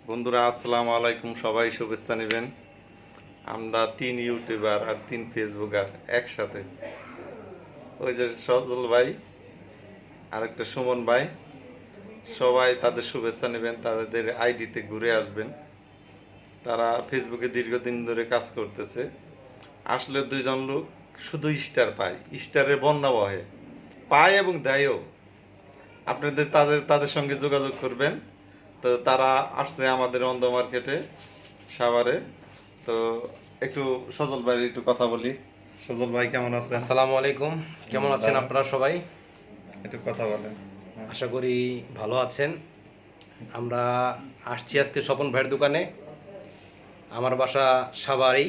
বন্ধুরা আসসালামু আলাইকুম, সবাই শুভেচ্ছা নেবেন। আমরা 3 ইউটিউবার আর 3 ফেসবুকার একসাথে, ওই যে সজল ভাই আর একটা সুমন ভাই, সবাই তাদের শুভেচ্ছা নেবেন, তাদের আইডিতে ঘুরে আসবেন। তারা ফেসবুকে দীর্ঘদিন ধরে কাজ করতেছে। আসলে দুইজন লোক শুধু স্টার পায়, স্টারের বন্যা বহে, পায় এবং দেয়ও। আপনাদের তাদের তাদের সঙ্গে যোগাযোগ করবেন। তো তারা আসছে আমাদের অন্ধ মার্কেটে সাভারে। তো একটু সজল ভাই একটু কথা বলি। সজল ভাই কেমন আছেন? আসসালামু আলাইকুম। কেমন আছেন আপনারা সবাই? একটু কথা বলেন। আশা করি ভালো আছেন। আমরা আসছি আজকে স্বপন ভাইয়ের দোকানে। আমার বাসা সাভারেই।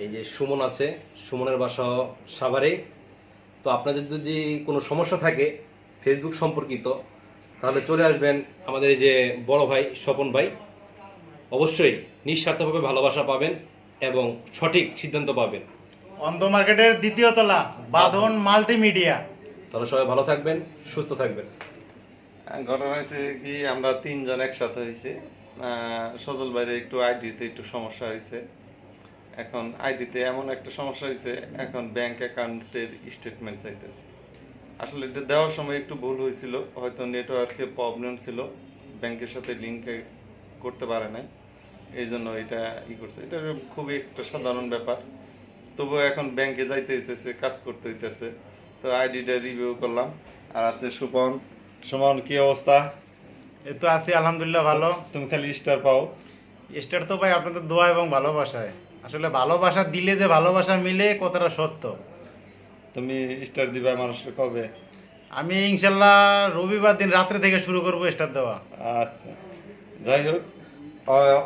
এই যে সুমন আছে, সুমনের বাসা সাভারে। তো আপনাদের যদি কোনো সমস্যা থাকে ফেসবুক সম্পর্কিত, তাহলে চলে আসবেন আমাদের এই যে বড় ভাই স্বপন ভাই। অবশ্যই নিঃস্বার্থভাবে ভালোবাসা পাবেন এবং সঠিক সিদ্ধান্ত পাবেন। অন্ধ মার্কেটের দ্বিতীয় তলা, বাঁধন মাল্টিমিডিয়া। তাহলে সবাই ভালো থাকবেন, সুস্থ থাকবেন। ঘটনা হয়েছে কি, আমরা 3 জন একসাথে হয়েছি। সজল ভাইয়ের একটু আইডিতে একটু সমস্যা হয়েছে। এখন আইডিতে এমন একটা সমস্যা হয়েছে, এখন ব্যাংক অ্যাকাউন্টের স্টেটমেন্ট চাইতেছে। আসলে এটা দেওয়ার সময় একটু ভুল হয়েছিল, হয়তো নেটওয়ার্কে প্রবলেম ছিল, ব্যাংকের সাথে লিঙ্ক করতে পারে নাই, এই জন্য এটা করছে। এটা খুবই একটা সাধারণ ব্যাপার। তবুও এখন ব্যাংকে যাইতে হইতেছে, কাজ করতে হইতেছে। তো আইডিটা রিভিউ করলাম। আর আছে সুপন। সুমন, কি অবস্থা? এই তো আছি আলহামদুলিল্লাহ ভালো। তুমি খালি স্টার পাও। স্টার তো ভাই আপনাদের দোয়া এবং ভালোবাসায়। আসলে ভালোবাসা দিলে যে ভালোবাসা মিলে কতটা সত্য। তুমি স্টার দিবা মানুষকে কবে? আমি ইনশাল্লাহ রবিবার দিন রাত্রে থেকে শুরু করব স্টার দেওয়া। আচ্ছা, যাই হোক,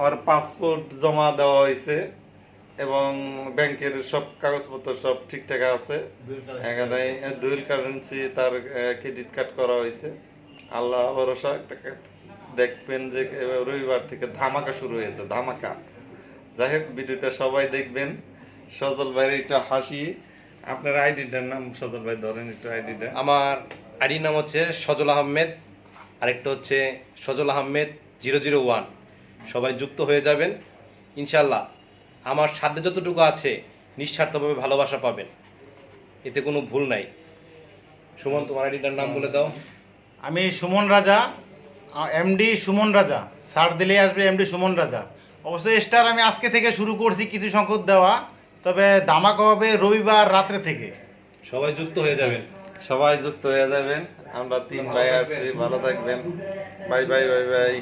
ওর পাসপোর্ট জমা দেওয়া হয়েছে এবং ব্যাংকের সব কাগজপত্র সব ঠিকঠাক আছে। এখানে ডুয়েল কারেন্সি তার ক্রেডিট কার্ড করা হয়েছে। আল্লাহ ভরসা, দেখবেন যে রবিবার থেকে ধামাকা শুরু হয়েছে, ধামাকা। যাই হোক, ভিডিওটা সবাই দেখবেন। সজল ভাইয়ের একটু হাসি। আপনার আইডিটার নাম সজল ভাই ধরেন একটু আইডিটা। আমার আইডির নাম হচ্ছে সজল আহমেদ, আরেকটা হচ্ছে সজল আহমেদ 001। সবাই যুক্ত হয়ে যাবেন ইনশাল্লাহ। আমার সাধ্যে যতটুকু আছে নিঃস্বার্থভাবে ভালোবাসা পাবেন, এতে কোনো ভুল নাই। সুমন, তোমার আইডিটার নাম বলে দাও। আমি সুমন রাজা, এমডি সুমন রাজা। সার্চ দিলেই আসবে এমডি সুমন রাজা। অবশ্যই স্টার আমি আজকে থেকে শুরু করছি কিছু সংখ্যক দেওয়া, তবে ধামাকা হবে রবিবার রাত্রে থেকে। সবাই যুক্ত হয়ে যাবেন। সবাই যুক্ত হয়ে যাবেন। আমরা 3 ভাই আসছি, ভালো থাকবেন। Bye bye bye bye.